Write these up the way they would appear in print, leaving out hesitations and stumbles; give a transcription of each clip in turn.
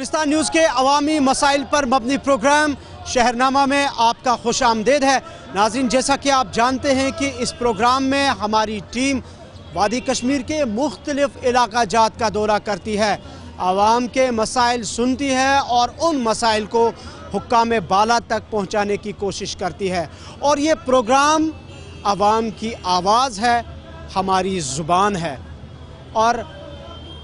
Gulistan news के अवामी मसाइल पर मबनी प्रोग्राम शहरनामा में आपका खुश आमदेद है। नाज़रीन, जैसा कि आप जानते हैं कि इस प्रोग्राम में हमारी टीम वादी कश्मीर के मुख्तलिफ इलाका जात का दौरा करती है, आवाम के मसाइल सुनती है और उन मसाइल को हुक्काम बाला तक पहुँचाने की कोशिश करती है। और ये प्रोग्राम आवाम की आवाज़ है, हमारी ज़ुबान है और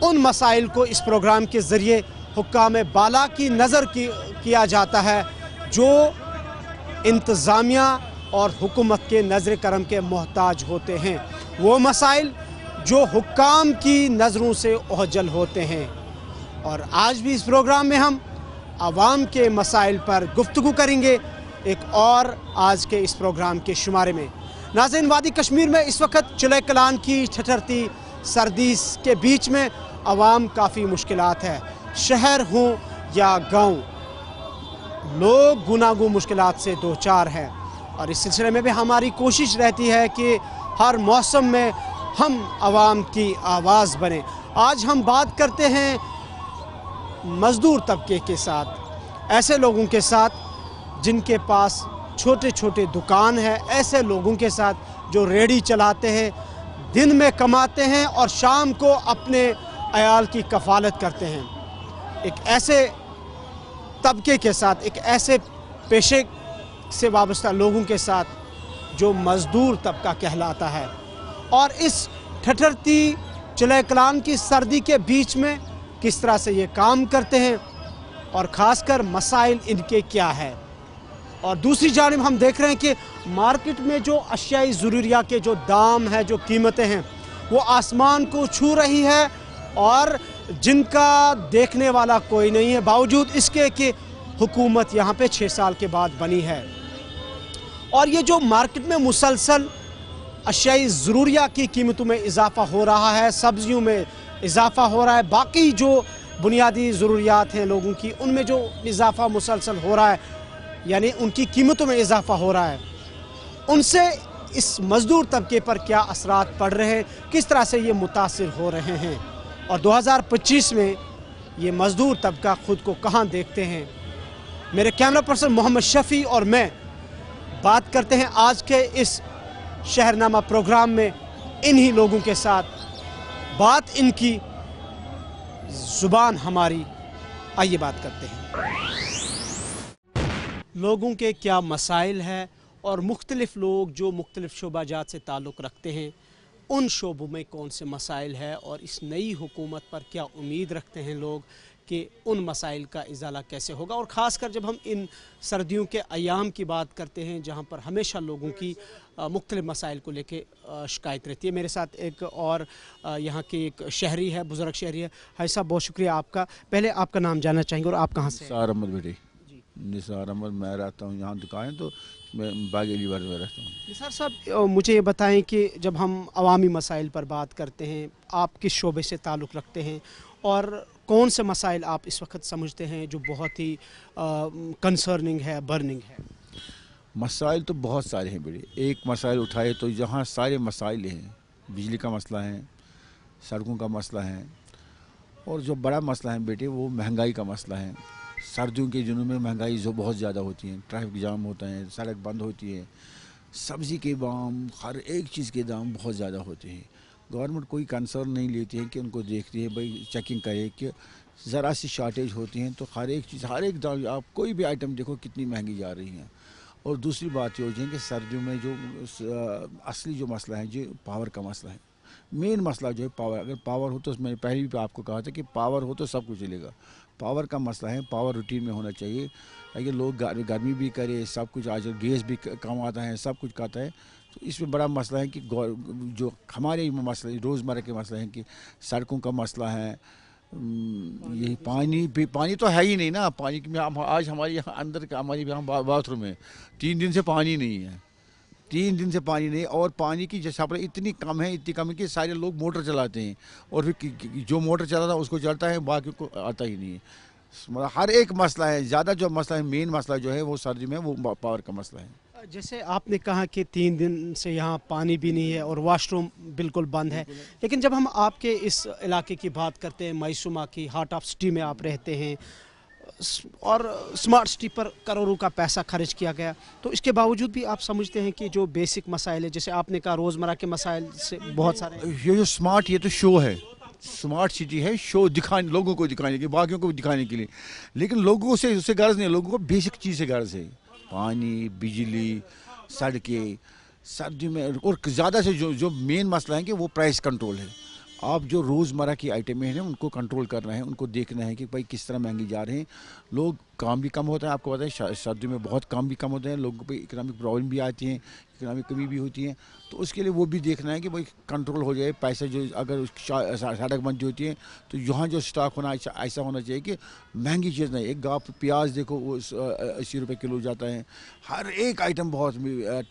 उन मसाइल को इस प्रोग्राम के ज़रिए हुक्काम बाला की नज़र किया जाता है जो इंतज़ामिया और हुकूमत के नज़र करम के मोहताज होते हैं, वो मसाइल जो हुक्काम की नज़रों से ओझल होते हैं। और आज भी इस प्रोग्राम में हम आवाम के मसाइल पर गुफ्तगू करेंगे एक और आज के इस प्रोग्राम के शुमारे में। नाज़रीन, वादी कश्मीर में इस वक्त चुले कलान की ठठरती सर्दी के बीच में आवाम काफ़ी मुश्किलात है। शहर हो या गांव, लोग गुनागू मुश्किलात से दो चार हैं और इस सिलसिले में भी हमारी कोशिश रहती है कि हर मौसम में हम आवाम की आवाज़ बने। आज हम बात करते हैं मज़दूर तबके के साथ, ऐसे लोगों के साथ जिनके पास छोटे छोटे दुकान है, ऐसे लोगों के साथ जो रेहड़ी चलाते हैं, दिन में कमाते हैं और शाम को अपने अयाल की कफ़ालत करते हैं। एक ऐसे तबके के साथ, एक ऐसे पेशे से वाबस्ता लोगों के साथ जो मज़दूर तबका कहलाता है। और इस ठठरती चुले कलान की सर्दी के बीच में किस तरह से ये काम करते हैं और ख़ासकर मसाइल इनके क्या है। और दूसरी जानिब हम देख रहे हैं कि मार्केट में जो अशियाई ज़रूरिया के जो दाम है, जो कीमतें हैं, वो आसमान को छू रही है और जिनका देखने वाला कोई नहीं है, बावजूद इसके कि हुकूमत यहाँ पे 6 साल के बाद बनी है। और ये जो मार्केट में मुसलसल अशियाई ज़रूरिया की कीमतों में इजाफ़ा हो रहा है, सब्ज़ियों में इजाफ़ा हो रहा है, बाकी जो बुनियादी ज़रूरियात हैं लोगों की, उनमें जो इजाफ़ा मुसलसल हो रहा है, यानी उनकी कीमतों में इजाफ़ा हो रहा है, उनसे इस मज़दूर तबके पर क्या असरात पड़ रहे हैं, किस तरह से ये मुतासिर हो रहे हैं। और 2025 में ये मज़दूर तबका ख़ुद को कहाँ देखते हैं। मेरे कैमरा पर्सन मोहम्मद शफ़ी और मैं बात करते हैं आज के इस शहरनामा प्रोग्राम में इन्हीं लोगों के साथ, बात इनकी, ज़ुबान हमारी। आइए बात करते हैं लोगों के क्या मसाइल है और मुख्तलिफ़ लोग जो मुख्तलिफ़ शोबाजात से ताल्लुक़ रखते हैं उन शोबों में कौन से मसाइल है और इस नई हुकूमत पर क्या उम्मीद रखते हैं लोग कि उन मसाइल का इज़ाला कैसे होगा। और ख़ासकर जब हम इन सर्दियों के अयाम की बात करते हैं जहाँ पर हमेशा लोगों की मुख्तलिफ़ मसाइल को लेके शिकायत रहती है। मेरे साथ एक और यहाँ के एक शहरी है, बुज़ुर्ग शहरी है। हाय साहब, बहुत शुक्रिया आपका। पहले आपका नाम जानना चाहेंगे और आप कहाँ से? निसार अहमद बेटी। निसार अहमद, मैं रहता हूँ यहाँ दुकान, तो मैं बाग एलिवर में रहता हूँ। निसार साहब, मुझे ये बताएं कि जब हम अवामी मसाइल पर बात करते हैं, आप किस शोबे से ताल्लुक़ रखते हैं और कौन से मसाइल आप इस वक्त समझते हैं जो बहुत ही कंसर्निंग है, बर्निंग है? मसाइल तो बहुत सारे हैं बेटे। एक मसाइल उठाए तो यहाँ सारे मसाइल हैं। बिजली का मसला है, सड़कों का मसला है, और जो बड़ा मसला है बेटे वो महंगाई का मसला है। सर्दियों के दिनों में महंगाई जो बहुत ज़्यादा होती है, ट्रैफिक जाम होता है, सड़क बंद होती है, सब्ज़ी के दाम, हर एक चीज़ के दाम बहुत ज़्यादा होते हैं। गवर्नमेंट कोई कंसर्न नहीं लेती है कि उनको देखती है, भाई चेकिंग करे कि ज़रा सी शॉर्टेज होती है तो हर एक चीज़, हर एक दाम, आप कोई भी आइटम देखो कितनी महंगी जा रही है। और दूसरी बात ये हो जाए कि सर्दियों में जो असली जो मसला है, जो पावर का मसला है, मेन मसला जो है पावर। अगर पावर हो तो, मैंने पहले भी आपको कहा था कि पावर हो तो सब कुछ चलेगा। पावर का मसला है, पावर रूटीन में होना चाहिए ताकि लोग गर्मी भी करे, सब कुछ, आज गैस भी कम आता है, सब कुछ आता है। तो इसमें बड़ा मसला है कि जो हमारे मसला रोज़मर्रा के मसला है कि सड़कों का मसला है, यही पानी तो है ही नहीं ना। पानी की आज हमारे यहाँ अंदर का, हमारे यहाँ बाथरूम में 3 दिन से पानी नहीं है, 3 दिन से पानी नहीं। और पानी की जो सप्लाई इतनी कम है कि सारे लोग मोटर चलाते हैं और फिर जो मोटर चलाता है उसको चलता है, बाकी को आता ही नहीं है। हर एक मसला है, ज़्यादा जो मसला है, मेन मसला जो है वो सर्दी में वो पावर का मसला है। जैसे आपने कहा कि 3 दिन से यहाँ पानी भी नहीं है और वॉशरूम बिल्कुल बंद है, लेकिन जब हम आपके इस इलाके की बात करते हैं, मैसूमा की हार्ट ऑफ सिटी में आप रहते हैं और स्मार्ट सिटी पर करोड़ों का पैसा खर्च किया गया, तो इसके बावजूद भी आप समझते हैं कि जो बेसिक मसाइल है, जैसे आपने कहा रोज़मर्रा के मसाइल से बहुत सारे, ये जो स्मार्ट, ये तो शो है, स्मार्ट सिटी है, शो दिखाने, लोगों को दिखाने के, बाकियों को दिखाने के लिए, लेकिन लोगों से उससे गर्ज नहीं है, लोगों को बेसिक चीज़ से गर्ज है, पानी, बिजली, सड़कें, सर्दी में, और ज़्यादा से जो मेन मसला है कि वो प्राइस कंट्रोल है। आप जो रोज़मर्रा की आइटमें हैं उनको कंट्रोल करना है, उनको देखना है कि भाई किस तरह महंगी जा रहे हैं, लोग काम भी कम होता है, आपको पता है सर्दी में बहुत काम भी कम होते हैं, लोगों पे इकोनॉमिक प्रॉब्लम भी आती है, इकोनॉमिक कमी भी होती है, तो उसके लिए वो भी देखना है कि भाई कंट्रोल हो जाए, पैसे जो अगर सड़क बंद होती है तो यहाँ जो स्टॉक होना ऐसा होना चाहिए कि महंगी चीज़ नहीं, एक गाँव प्याज देखो वो 80 रुपये किलो जाता है, हर एक आइटम बहुत,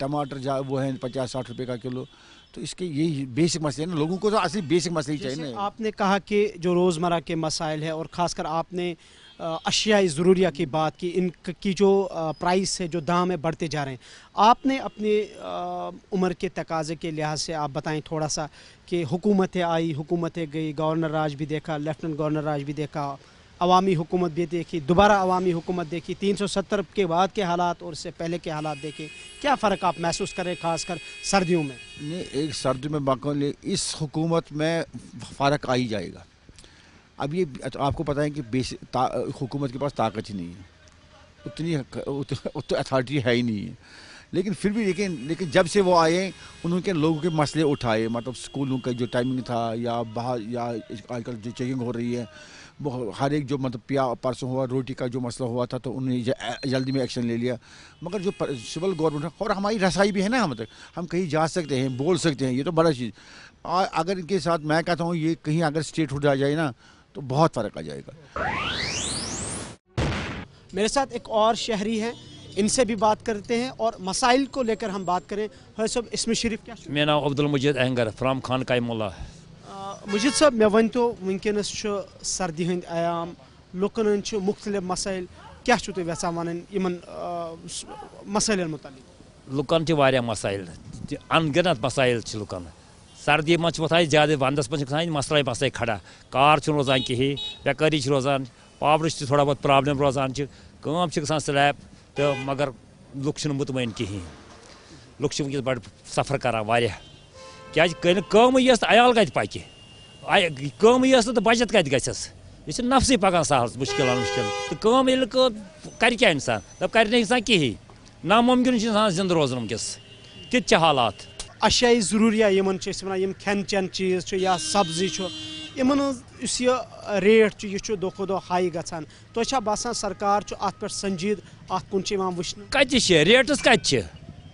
टमाटर वो है 50-60 रुपये का किलो, तो इसके यही बेसिक मसले हैं ना, लोगों को तो असली बेसिक मसले ही चाहिए ना। आपने कहा कि जो रोज़मर्रा के मसाइल है और ख़ासकर आपने अशियाई ज़रूरिया की बात की, इनकी जो प्राइस है, जो दाम है, बढ़ते जा रहे हैं, आपने अपनी उम्र के तकाजे के लिहाज से आप बताएं थोड़ा सा कि हुकूमतें आई, हुकूमतें गई, गवर्नर राज भी देखा, लेफ्टिनेंट गवर्नर राज भी देखा, अवामी हुकूमत भी देखी, दोबारा अवामी हुकूमत देखी, 370 के बाद के हालात और इससे पहले के हालात देखे, क्या फ़र्क आप महसूस करें खासकर सर्दियों में? नहीं, एक सर्दी में बाकी इस हुकूमत में फ़र्क आ ही जाएगा। अब ये आपको पता है कि हुकूमत के पास ताकत ही नहीं है, उतनी अथॉरिटी है ही नहीं है, लेकिन फिर भी लेकिन जब से वो आए उन्होंने लोगों के मसले उठाए, मतलब स्कूलों का जो टाइमिंग था या बाहर या आजकल जो चेकिंग हो रही है, वो हर एक जो मतलब परसों हुआ रोटी का जो मसला हुआ था तो उन्होंने जल्दी में एक्शन ले लिया, मगर जो सिविल गवर्नमेंट और हमारी रसाई भी है ना, हम कहीं जा सकते हैं, बोल सकते हैं, ये तो बड़ा चीज़, अगर इनके साथ मैं कहता हूँ ये कहीं अगर स्टेट हो जाए ना तो बहुत फ़र्क आ जाएगा। मेरे साथ एक और शहरी हैं, इनसे भी बात करते हैं और मसाइल को लेकर हम बात करें। है साहब, इसमें शरीफ क्या? मेरा नाम अब्दुल मजीद अहंगर फ्राम खान कायमुल्ला। मुजीद साहब, मे वन तो वनकस सर्दी हंद आयाम, लुकन मुख्तलिफ मसाइल, क्या तुम यचान वन इन मसाइल मुतालिक? लुकन वारिया मसाइल, अनगिनत मसाइल लुकन, सर्दी मज वोथान ज्यादा, वंदस मन मसला मसला खड़ा, कार रोजान कहीं, बेकारी रोजान, पावर थोड़ा बहुत प्रॉब्लम रोजान, कम गसान स्लैब, तो मगर लुक मुतमैन कहीं, लुक वनकस बड़ सफ़र करान वारिया, क्या कम यस अयाल कत पकि, कम यस तो बचत कत गस, यह नफसी पकान सहल मुश्किल तो कम ये कर क्या इंसान, तब कर इंसान कहीं, नामुमकिन इंसान जिंद रोजन वनकस, तित हालात। अशियाई ज़रूरिया यम खेन चेन चीज़ या सब्जी इन रेट यह दो खो दो हाई गसान, तो बसान सरकार अत पे संजीद अत कुन वुचन कत रेटस कत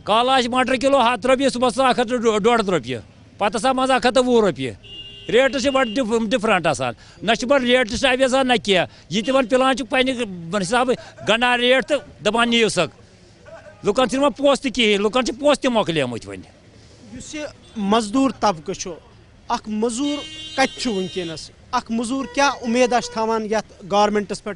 कल मटर किलो 100 रुपये, सुबह 100 रुपये, पत मज 120 रुपये, रेट से बड़ डिफरेंट आसान, न बड़ रेट अवेजा न क्या, ये वन पिलान पे हिसाब गना रेट तो दपान नीव सक, लुकन पोस कहें, लुकन पोस त मोकलियमुत वन। मजदूर तबकह मजूर कत वनकस, मजूर क्या उम्मीद थान गवर्नमेंटस पे,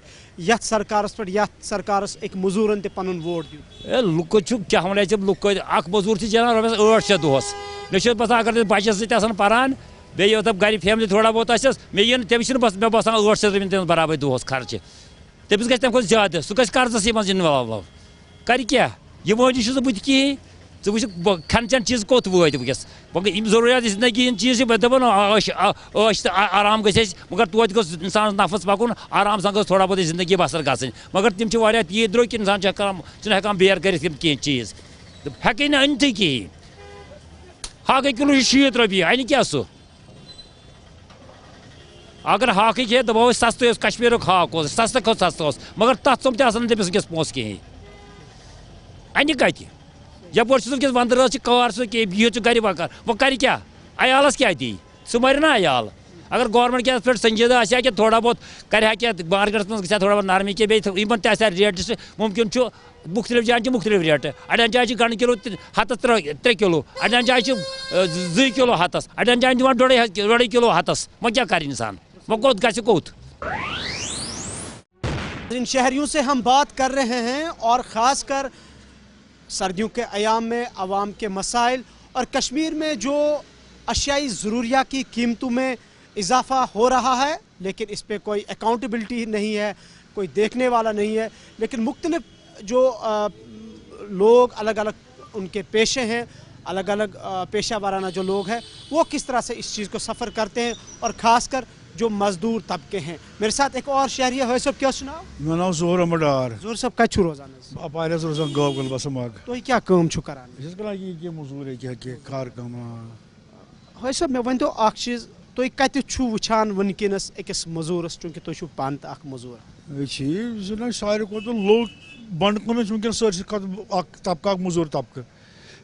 सरकारस पे, सरकारस एक मजूरन ते पन वोट दियो? लुक क्या वन लुक मजूर जान रपस 800 दोहस, मे बसान अगर बचस सत पान बे गर फैमिली थोड़ा बहुत मे तमिस मे बसान 800 रुपये बराबर दोहस खर्च, तमिस गम खुद ज्यादा, सह गज कर्जस मज इन्वॉल्व, कर क्या यह मोदी बुत कहें, वो खान चन चीज कोत वत वस जरूरियात जिंदगी हंद चीज दपान आराम गस, मगर तोत गो इंसान नफस पकुन, आराम सान थोड़ा बहुत जिंदगी बसर गन, मगर तम तीत द्रो कि इंसान हेकान बेर कर कह चीज हेक न अनत कहें, हाक किलो 60 रुपये अन क्या सह, अगर हाक है दपो सस्त कश्मीर हाक सस्त खो सस्त, मगर तथ तुम तमिस वनकस पोस कहें, अन कत यपोर वनकस वंद रज कार कह बिह गर वकार वो कर क्या अयालस क्या दी, सह मर ना अयाल, अगर गवर्नमेंट क्या पे संजीदा आ कि थोड़ा बहुत कर क्या मार्केट मज ग थोड़ा बहुत नरमी कह बेन रेट मुमकिन मुख्तलिफ जान मुख्तलिफ रेट, अड़न जाए गंड किलो हतस 3 किलो, अड़न जाए 2 किलो हतस, अड़न जाए दिवान 2.5 किलो हतस, वो क्या कर इंसान, वो कोत गस कोत। इन शहरियों से हम बात कर रहे हैं और ख़ासकर सर्दियों के अयाम में आवाम के मसाइल और कश्मीर में जो अशियाई ज़रूरिया की कीमतों में इजाफ़ा हो रहा है, लेकिन इस पर कोई अकाउंटेबिलिटी नहीं है, कोई देखने वाला नहीं है। लेकिन मुख्तलिफ जो लोग अलग अलग उनके पेशे हैं, अलग अलग पेशा वाराना जो लोग हैं, वो किस तरह से इस चीज़ को सफ़र करते हैं, और ख़ासकर जो मजदूर तबके हैं। मेरे साथ एक और शहरी है सब, क्या सुनाओ? मेरा नाम जोहर अमडार। जोहर सब कछु रोजाना अपार रोजान गाँव गल बस मग तो क्या काम छु करान? ये मजूर है कार कम है सब मे वन तो अख चीज तो कत छु वुछान वनकिनस अकिस मजूरस, चूंकि तो छु पान त अख मजूर ये सारे को तो लोग बंड कुन वनकन सर तबका मजूर तबका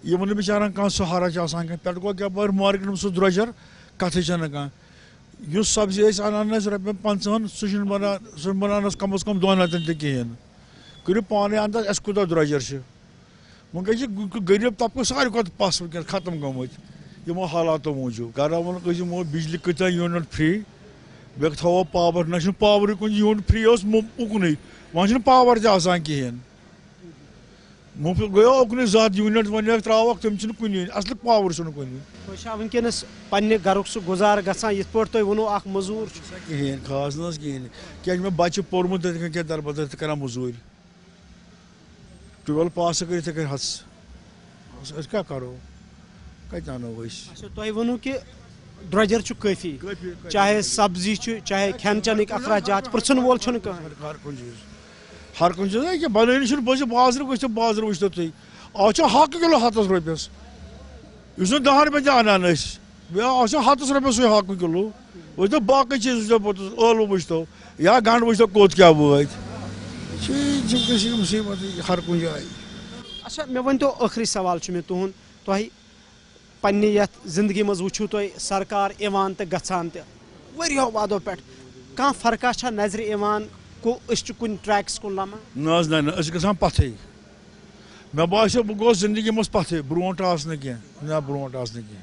ये बिचारा कह सहारा पे गो क्या मार्केट में सह द्रजर कथ कह सब्जी अनान रपन 50 सह बनान कम अज कम 2 हतन तहन करो पाने अंदाज अस कूत द्रजर वह गरीब तबका सारे खुद पस वह खत्म गमत यमो हालातों मूजूब घर वो बिजली कत्या यूनिट फ्री बे थो पावर ना पावर कुन यूनिट फ्री उकन वह पावर कहें मुफ्त गयो उकन ज्यादा यूनिट वन त्रावक तम कुन असल पावर कुन वनकस पन्ने घरुक सह गुजार गसान यथ पे तुम वो मजूर कहें खास ना कहें क्या मे बच्चे पोर्मुत क्या दरबदर कर मजूर 12 पास कर हस क्या करो कत आनो तुम वो कि द्रजर काफी, चाहे सब्जी चाहे खेन चन अखराजात पुरसन वोल हर कुछ चीज बन बाजार वो बाजार वो तुम आज हक किलो 100 रुपयस 10 रुपये अनान आज 100 रुपये सह हक किलो वो बाकी चीज ٲلوٕ वो या गंड वो कोत क्या वात मुसीबत हर कुछ जाए। अच्छा मे वन तो आखिरी सवाल मे तुहद तुह पन्ने यथ जिंदगी मज वुचू तुह सरकार इवान तो गछान वरियो वादों पे कह फर्का छा नजर इवान को कुन ट्रैक्स कुन लमा ना गसान पथे मे बास बह गोस जिंदगी मज पथे ब्रोट आसन कह ना ब्रोट आसन कह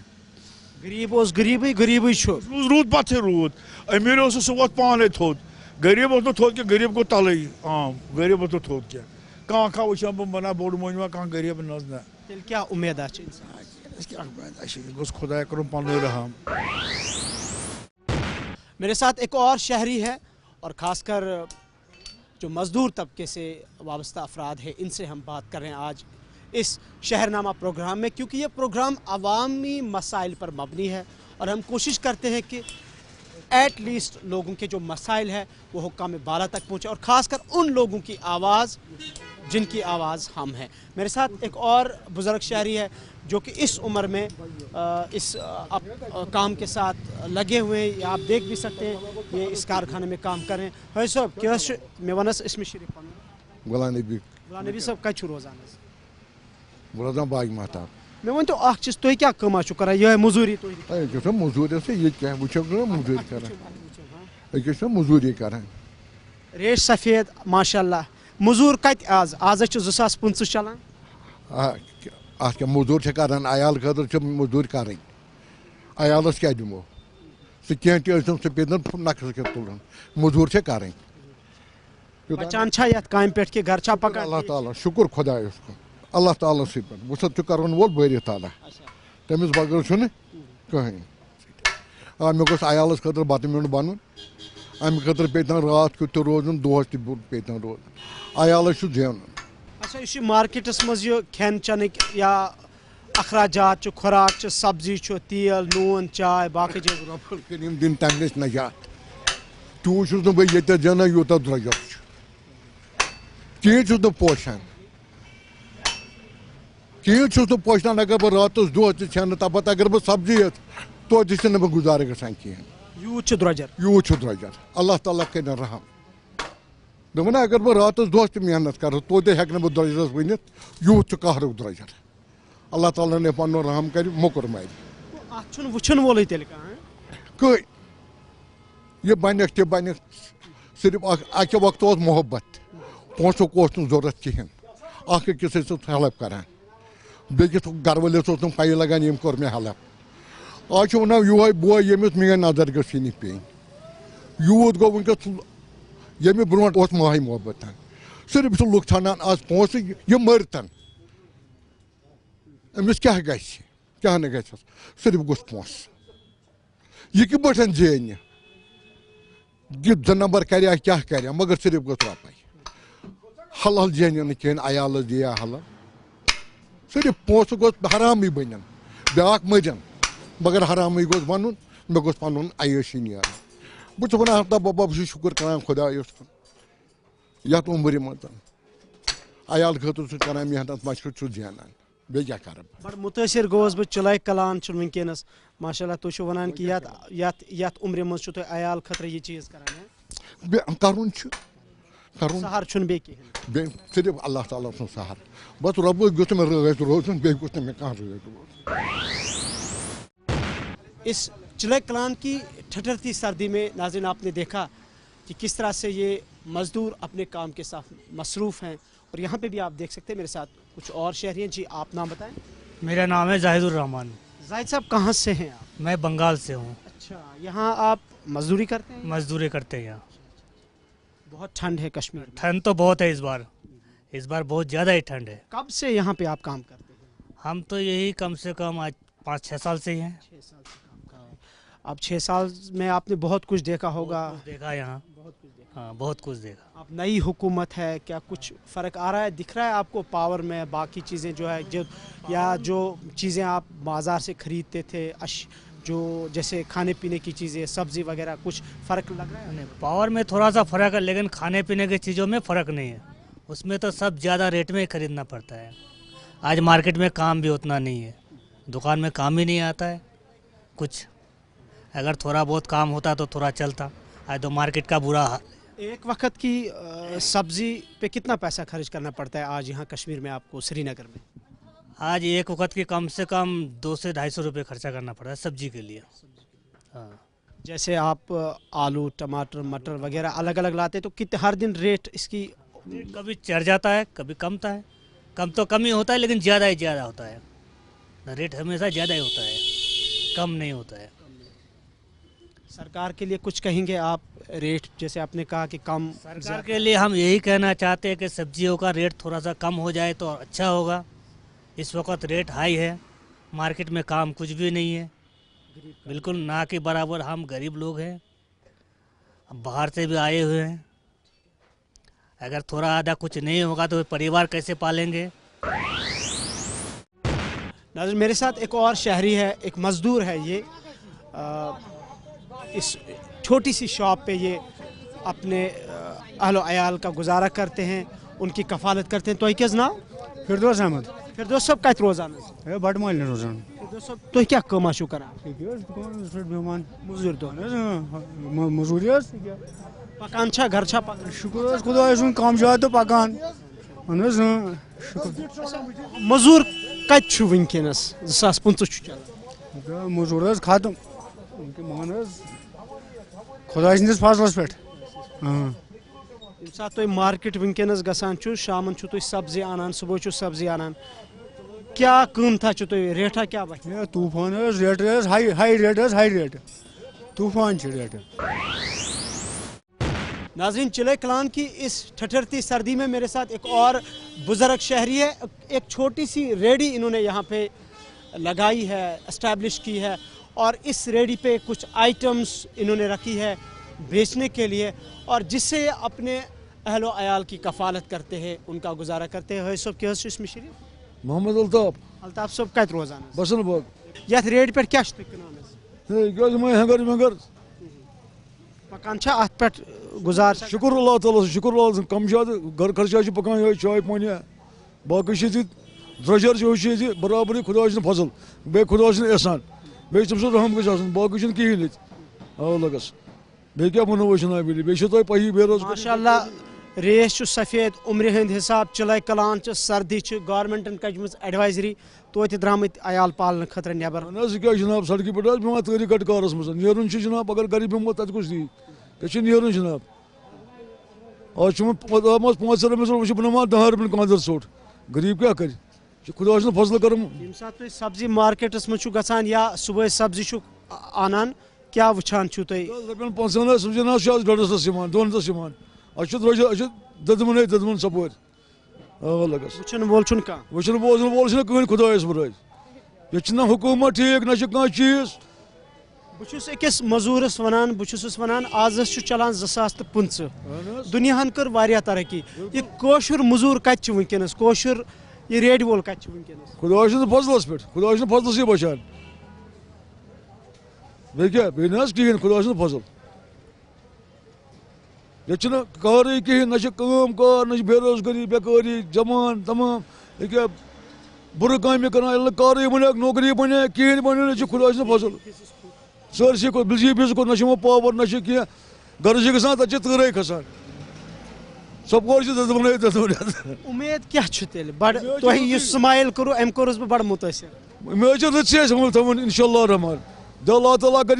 गरीब गरीबी गरीबी रूद पथे रूद अमीर सह वोत पाने थोद गरीब ना थोद क्या गरीब गो तल आम गरीब तो थोद क्या कह खा वो बह बना बोड़ मोनवा कह गरीब ना तेल क्या उम्मीद खुदा कर पन रहम। मेरे साथ एक और शहरी है और ख़ासकर जो मज़दूर तबके से वाबस्ता अफराद है, इनसे हम बात कर रहे हैं आज इस शहरनामा प्रोग्राम में, क्योंकि ये प्रोग्राम अवामी मसाइल पर मबनी है और हम कोशिश करते हैं कि एट लीस्ट लोगों के जो मसाइल है वो हुक्काम बाला तक पहुँचे, और ख़ासकर उन लोगों की आवाज़ जिनकी आवाज़ हम हैं। मेरे साथ एक और बुज़ुर्ग शहरी है जो कि इस उम्र में इस काम के साथ लगे हुए हैं, या आप देख भी सकते हैं ये इस कारखाने में काम कर रहे हैं। है सब क्या मे वनस इसमें शरीफ गुलाम नबी सब कत रोजान रोजान बाग महताब मे वन तो अख चीज तुम क्या कमा कर यह मजूरी मजूर क्या वो मजूरी कर मजूरी कर रेश सफेद माशाल्लाह मजूर कत आज 2025 चलान क्या मजूर कर अयाल खतर मजूर कर अयालस क्या दिमो सह कह सह पे नक्श तुलन मजूर कर बचान काम पे कि घर पकान अल्लाह ताला शुक्र खुदायस कुन अल्लाह ताला वसत कर वोल बारी ताला तमिस बगैर कहें मे गोस अयालस खतर बत म्यून बन अमे खतर पे रात कत रोजन दोहस पे रोजन अयालस जेवन। अच्छा इस मार्केटस मज खेन चन या अखराजात खुराक सब्जी तेल नून चाय बाकी करीम दिन तम नजात तूत बह ये जन यूत द्रजर कहें पोशान कहें पोशान अगर बह रात दोह तन तपत अगर बह सब्जी तो बह गुजार गसान कहें यूत द्रजर अल्लाह ताला कर रहम दोपन अगर बह रात दोह मेहनत कर तो हेक बह द्रजरस वन यूत कहर द्रजर अल्लाह ताला ने पन रहम कर मोकर मार वुचन वोल कई ये बन बन सिर्फ अक वक्त मोहब्बत पोसुक जरूरत कहें अकिस हेल्प करान बेकिस घर वालिस पी लगान यम कोर मे हेल्प आज वन यो बोय यमिस मेन नजर गई पे यूत गो वनकस यमि ब्रोट माही मोहब्बत सिर्फ लुक थानान आज पोस ये मरतन أمس کیٛاہ گژھِ کیٛاہ نہٕ گژھٮ۪س صرف گوٚژھ پونٛسہٕ یہِ کِتھ پٲٹھۍ زینہِ یہِ 2 نمبر کریا کیٛاہ کریا مگر صرف گوٚژھ رۄپَے حلال زینہِ نہٕ کِہیٖنۍ عیالَس دِیا حلال صرف پونٛسہٕ گوٚژھ حرامٕے بٔنِن بیٛاکھ مٔرِن مگر حرامٕے گوٚژھ بَنُن مےٚ گوٚژھ پَنُن عیٲشی نیرٕنۍ بہٕ چھُس وَنان دَپہٕ بہٕ چھُس شُکُر کران خۄدایَس کُن یَتھ عُمرِ منٛز عیال خٲطرٕ چھُس کران محنت مشقت چھُس زینان بیٚیہِ کیٛاہ کَرٕ بہٕ بڑٕ مُتٲثر گوٚوُس بہٕ چِلَے کلان چھُ وٕنکیٚنَس ماشاء اللہ تُہۍ چھِو وَنان کہِ یَتھ عُمرِ منٛز چھُو تُہۍ عیال خٲطرٕ یہِ چیٖز کران کَرُن چھُ کَرُن سہار چھُنہٕ بیٚیہِ کِہیٖنۍ بیٚیہِ صرف اللہ تعالیٰ سُنٛد سہار بس رۄبَس گوٚژھ مےٚ رٲضۍ روزُن بیٚیہِ گوٚژھ نہٕ مےٚ کانٛہہ رٲضۍ روزُن اس چِلَے کلان کی ٹھٹھرتی سردی میں ناظرین آپ نے دیکھا کہ کس طرح سے یہ مزدور اپنے کام کے ساتھ مصروف ہیں اور یہاں پہ بھی آپ دیکھ سکتے ہیں میرے ساتھ کچھ اور شہری ہیں. جی آپ نام بتائیں. میرا نام ہے زاہد الرحمان. زاہد صاحب کہاں سے ہیں آپ؟ میں بنگال سے ہوں. اچھا یہاں آپ مزدوری کرتے ہیں؟ مزدوری کرتے ہیں. یہاں بہت ٹھنڈ ہے کشمیر میں. ٹھنڈ تو بہت ہے اس بار بہت زیادہ ہی ٹھنڈ ہے. کب سے یہاں پہ آپ کام کرتے ہیں؟ ہم تو یہی کم سے کم آج 5-6 سال سے ہی ہیں. 6 سال سے کام کر رہے ہیں. اب 6 سال میں آپ نے بہت کچھ دیکھا ہوگا. دیکھا یہاں. ہاں بہت کچھ دیکھا. اب نئی حکومت ہے کیا کچھ فرق آ رہا ہے دکھ رہا ہے آپ کو پاور میں باقی چیزیں جو ہے جو چیزیں آپ بازار سے خریدتے تھے جو جیسے کھانے پینے کی چیزیں سبزی وغیرہ کچھ فرق لگ رہا ہے؟ پاور میں تھوڑا سا فرق ہے لیکن کھانے پینے کی چیزوں میں فرق نہیں ہے. اس میں تو سب زیادہ ریٹ میں ہی خریدنا پڑتا ہے. آج مارکیٹ میں کام بھی اتنا نہیں ہے. دکان میں کام ہی نہیں آتا ہے کچھ. اگر تھوڑا بہت کام ہوتا تو تھوڑا چلتا. آج تو مارکیٹ کا برا حال. ایک وقت کی سبزی پہ کتنا پیسہ خرچ کرنا پڑتا ہے آج یہاں کشمیر میں آپ کو سری نگر میں؟ آج ایک وقت کی کم سے کم 200 سے 250 روپے خرچہ کرنا پڑتا ہے سبزی کے لیے. ہاں جیسے آپ آلو ٹماٹر مٹر وغیرہ الگ الگ لاتے تو کتنے ہر دن ریٹ اس کی کبھی چڑھ جاتا ہے کبھی کمتا ہے. کم تو کم ہی ہوتا ہے لیکن زیادہ ہی زیادہ ہوتا ہے. ریٹ ہمیشہ زیادہ ہی ہوتا ہے کم نہیں ہوتا ہے. سرکار کے لیے کچھ کہیں گے آپ ریٹ جیسے آپ نے کہا کہ کم؟ سرکار کے لیے ہم یہی کہنا چاہتے ہیں کہ سبزیوں کا ریٹ تھوڑا سا کم ہو جائے تو اچھا ہوگا. اس وقت ریٹ ہائی ہے. مارکیٹ میں کام کچھ بھی نہیں ہے بالکل نہ کہ برابر. ہم غریب لوگ ہیں باہر سے بھی آئے ہوئے ہیں. اگر تھوڑا آدھا کچھ نہیں ہوگا تو پریوار کیسے پالیں گے؟ ناظرین میرے ساتھ ایک اور شہری ہے ایک مزدور ہے. یہ اس چھوٹی سی شاپ پہ یہ اپنے اہل و عیال کا گزارا کرتے ہیں ان کی کفالت کرتے ہیں. تو کیا نام؟ فردوس احمد. فردوس صاحب کتھ روزان؟ بڑ مالن روزان. فردوس صاحب تُہۍ کیٛاہ کٲما چھِو کران؟ مزوٗرۍ دۄہ. مزوٗرۍ حظ پکان چھا گھر چھا پکان؟ شُکر حظ خۄدایَس کُن کم زیادٕ تہٕ پکان. اہن حظ شُکر. مزوٗر کتہِ چھُ وٕنکیٚنس 2025 چھُ چلان؟ مزوٗر حظ ختم. مان حظ خۄداے سٕنٛدِس فضلس پٮ۪ٹھ. ییٚمہِ ساتہٕ تُہۍ مارکیٹ وٕنکیٚنس گژھان چھُ شامن چھُو تُہۍ سبزی انان صبحٲے چھُو سبزی انان کیٛاہ قۭمتھا چھُو تُہۍ ریٹھا کیٛاہ بچہِ؟ طوٗفان حظ ریٹ حظ ہاے ریٹ حظ ہاے ریٹ. طوٗفان چھِ ریٹ. ناظرین چِلَے کلان کی اس ٹھٹھرتی سردی میں میرے ساتھ ایک اور بزرگ شہری ہے. ایک چھوٹی سی ریڈی انہوں نے یہاں پہ لگائی ہے اسٹیبلش کی ہے اور اس ریڈی پہ کچھ آئٹمس انہوں نے رکھی ہے بیچنے کے لیے اور جس سے اپنے اہل و عیال کی کفالت کرتے ہیں ان کا گزارا کرتے ہیں. صاحب کیا اس میں شریف محمد الطاف. الطاف صاحب کت روزان؟ بسن باغ. یتھ ریٹ پہ کیا کنان؟ ہنگر پکان چھا ات پہ گزار؟ شکر اللہ تعالیٰ شکر اللہ کم زیادہ گھر خرچہ پکان یہ چائے پانی باقی درجر برابری خدا سن فضل بی خدا سن احسان بیس تم سن رحم گھس باقی کہین لگس بیا ونو جناب بیس تہ پی بے روزگار. ماشاء اللہ ریس سفید عمر ہند حساب چِلَے کلان سردی گورمنٹن کجمز ایڈوائزری توتہ درامت عیال پالنے خاطر نیبر. کیا جناب سڑکہ پہ بیوان تاری کٹ کارس مز نیرن جناب اگر گھر بیمو تت کس دی تے نیرن جناب. آج 5 رۄپیہِ بہٕ نِوان 10 رۄپین کاندر ژوٚٹ غریب کیا کر خدا سن فضل کرم. ییٚمہِ ساتہٕ تُہۍ سبزی مارکیٹس منٛز چھُو گژھان یا صبحٲے سبزی چھُو انان کیا وٕچھان چھُو تُہۍ؟ رۄپین 5 سبزی آز 1.5 یِوان 2 یِوان اَسہِ چھُ درٛوجر دٔدمُن سپور لگس وٕچھن وول چھُنہٕ کانٛہہ. وٕچھن بوزن وول چھُنہٕ کٕہٕنۍ خۄدایس برٲے. ये हुकूमत ठीक ना कह चीज बस अकिस मजूरस वनान बस वनान आज चलान 2015 दुनियाहन कर वारिया तरक्की ये कोशुर मजूर कत वनकस कोशुर ये रेड वोल कत वनकस खुदा फजलस पे खुदा फजल बचान बे क्या कहें खुदा फजल ये कारी कहें ना काम कार ना बेरोजगारी बेकारी जमान तमाम ये क्या बुर काम कर कारी बन नौकरी बन कहें बन खुदा फजल सरसी को बिजली बिज को ना पावर ना कह घर गसान तक तरे खसान सब उम्मीद क्या तुम स्माइल करो अम कोरस बह बड़ मुतासर मे रत थवन इंशाल्लाह रहमान अल्लाह ताला कर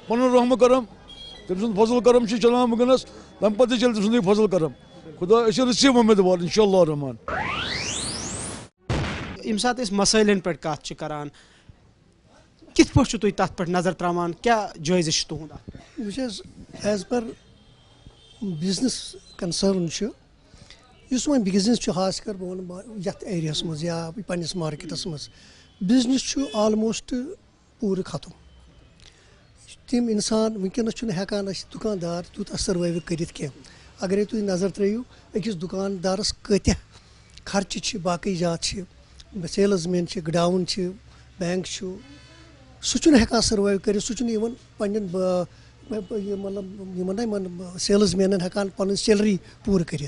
पन रहम करम तम सुन फजल करम चलान वनस तम पे चल तम सुंद फजल करम खुदा रत उम्मीदवार इंशाल्लाह रहमान यम सात मसाइलन पे कत करान कित पे तुम तथ पे नजर त्रावान क्या जायज़ तुहद एज पर बिजनेस कंसर्न वो बिजनेस खास कर बह एरिया मज या पन्निस मार्केटस मज बिजनेस आलमोस्ट पूरे खत्म तम इंसान वनकस हेकान दुकानदार तूत सर्वाइव कर अगर तुम नजर त्रो अकिस दुकानदारस कत खर्च बाकी जात सेल्स मैन गडाउन बैंक सह हेकान सर्वाइव कर सह मतलब सेल्स मैन हेकान पन सैलरी पूर कर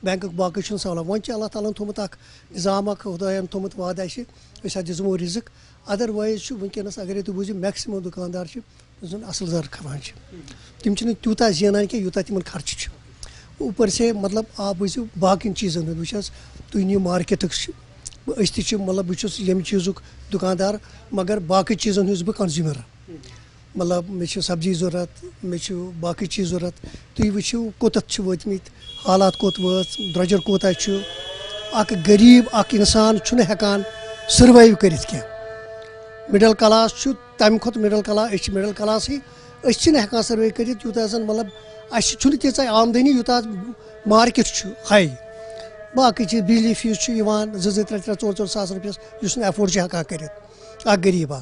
बैंक बाकी सहूलत वो अल्लाह ताला थोमुत निज़ाम खुदायन थोमुत वाद दिसमो रिज़्क अदरवाइज वनकस अगर तुम बूझो मैक्सिमम दुकानदार असल जर खपान तम तूता जेनान कि यूता तिमन खर्च ऊपर से मतलब आप बूझो बाकी चीज़न हूँ वो तुम नी मार्केट मतलब बस यम चीज़ दुकानदार मगर बाकी चीज़न हूँ बह कंज्यूमर मतलब मे सब्जी जरूरत मे बाकी चीज़ जरूरत तुम वो कोत वतमित हालात कोत वाच द्रजर कोता गरीब इंसान हेकान सर्वाइव कर मिडल क्लास तम खुद मिडल क्लास मिडल क्लास हेकान सर्वाइव कर यूता जन मतलब तीच आमदनी यूता मार्केट हाई बाकी चीज बिजली फीस 2-3-4 सास रुपये एफोर्ड हेकान कर गरीब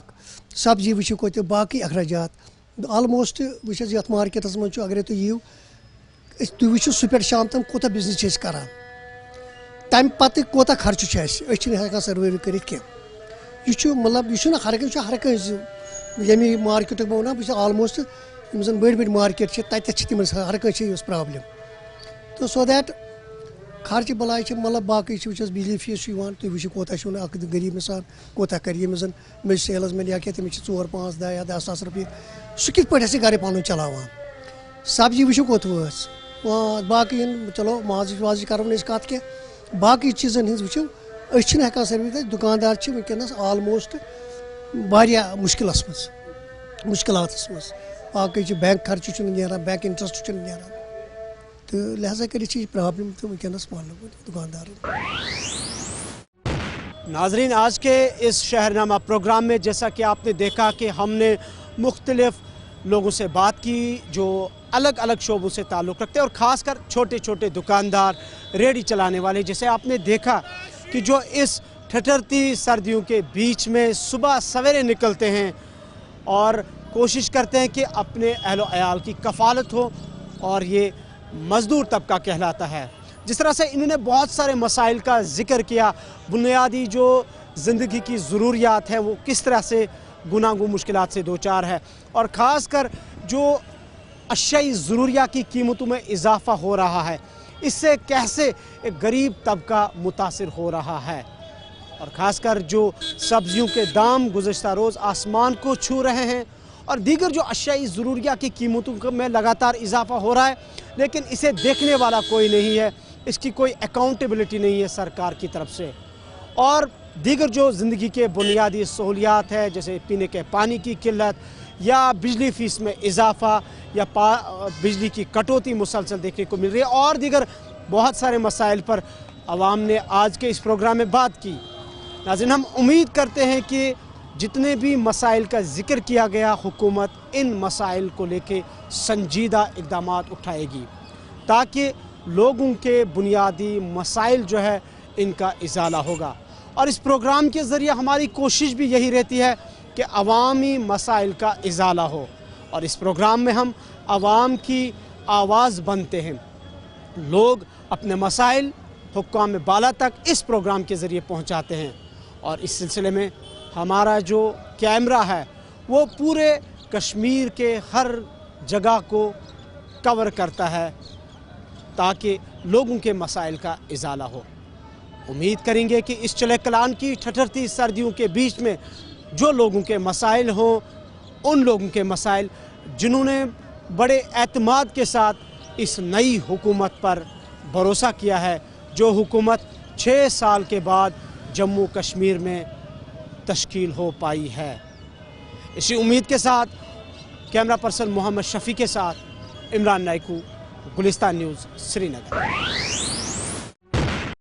सब्जी वो कोत बाकी अखराजात आलमोस्ट वो मार्केटस मज अगर तुम यीव तुम वो सुबह शाम तम कोता बिजनेस करान तम पत कोता खर्च हेकान सर्वाइव कर मतलब यह हर कह यमी मार्केट बह वन बह आलमोस्ट यम बड़ बड़ मार्केट तम हर कह प्रॉब्लम तो सो दैट खर्च बलाय मतलब बाकी वो बिजली फीस तुम वो कोता गरीब इंसान कोता कर यमिस मे सेल्स मैन या क्या तमिस 4-5-10 या 10 सास रुपये सह कित पे गर पन चलावान सब्जी वो कोत वाच बाकी चलो माज वाज करो कत कह बाकी चीज़न हज वो हेकान सर्विस दुकानदार वनकस आलमोस्ट वारिया मुश्किलात मज बाकी बैंक खर्च नारान बैंक इंटरेस्ट नारान तो लिहाजा कर प्रॉब्लम तो वनकस मालूम दुकानदार। नाजरीन आज के इस शहरनामा प्रोग्राम में जैसा कि आपने देखा कि हमने मुख्तलिफ लोगों से बात की जो अलग अलग शोबों से ताल्लुक़ रखते हैं और ख़ासकर छोटे छोटे दुकानदार रेडी चलाने वाले, जैसे आपने देखा कि जो इस ठठरती सर्दियों के बीच में सुबह सवेरे निकलते हैं और कोशिश करते हैं कि अपने अहलो अयाल की कफ़ालत हो, और ये मज़दूर तबका कहलाता है। जिस तरह से इन्होंने बहुत सारे मसाइल का ज़िक्र किया, बुनियादी जो ज़िंदगी की ज़रूरियात हैं वो किस तरह से गुनागू मुश्किलात से दो चार है, और ख़ास कर जो अशियाई ज़रूरिया की कीमतों में इजाफ़ा हो रहा है, इससे कैसे एक गरीब तबका मुतासिर हो रहा है, और ख़ासकर जो सब्ज़ियों के दाम गुज़श्ता रोज़ आसमान को छू रहे हैं, और दीगर जो अशियाई ज़रूरिया की कीमतों में लगातार इजाफ़ा हो रहा है, लेकिन इसे देखने वाला कोई नहीं है, इसकी कोई अकाउंटेबिलिटी नहीं है सरकार की तरफ से। और दीगर जो ज़िंदगी के बुनियादी सहूलियात है, जैसे पीने के पानी की किल्लत या बिजली फ़ीस में इजाफ़ा या बिजली की कटौती मुसलसल देखने को मिल रही है, और दीगर बहुत सारे मसाइल पर आवाम ने आज के इस प्रोग्राम में बात की। नाज़रीन, हम उम्मीद करते हैं कि जितने भी मसाइल का जिक्र किया गया, हुकूमत इन मसाइल को लेके संजीदा इक़दाम उठाएगी ताकि लोगों के बुनियादी मसाइल जो है इनका इज़ाला होगा। اور اس پروگرام کے ذریعے ہماری کوشش بھی یہی رہتی ہے کہ عوامی مسائل کا ازالہ ہو، اور اس پروگرام میں ہم عوام کی آواز بنتے ہیں۔ لوگ اپنے مسائل حکام بالا تک اس پروگرام کے ذریعے پہنچاتے ہیں، اور اس سلسلے میں ہمارا جو کیمرہ ہے وہ پورے کشمیر کے ہر جگہ کو کور کرتا ہے تاکہ لوگوں کے مسائل کا ازالہ ہو۔ امید کریں گے کہ اس چلے کلان کی ٹھٹھرتی سردیوں کے بیچ میں جو لوگوں کے مسائل ہوں، ان لوگوں کے مسائل جنہوں نے بڑے اعتماد کے ساتھ اس نئی حکومت پر بھروسہ کیا ہے، جو حکومت 6 سال کے بعد جموں کشمیر میں تشکیل ہو پائی ہے۔ اسی امید کے ساتھ کیمرہ پرسن محمد شفیع کے ساتھ عمران نائکو، گلستان نیوز، سری نگر۔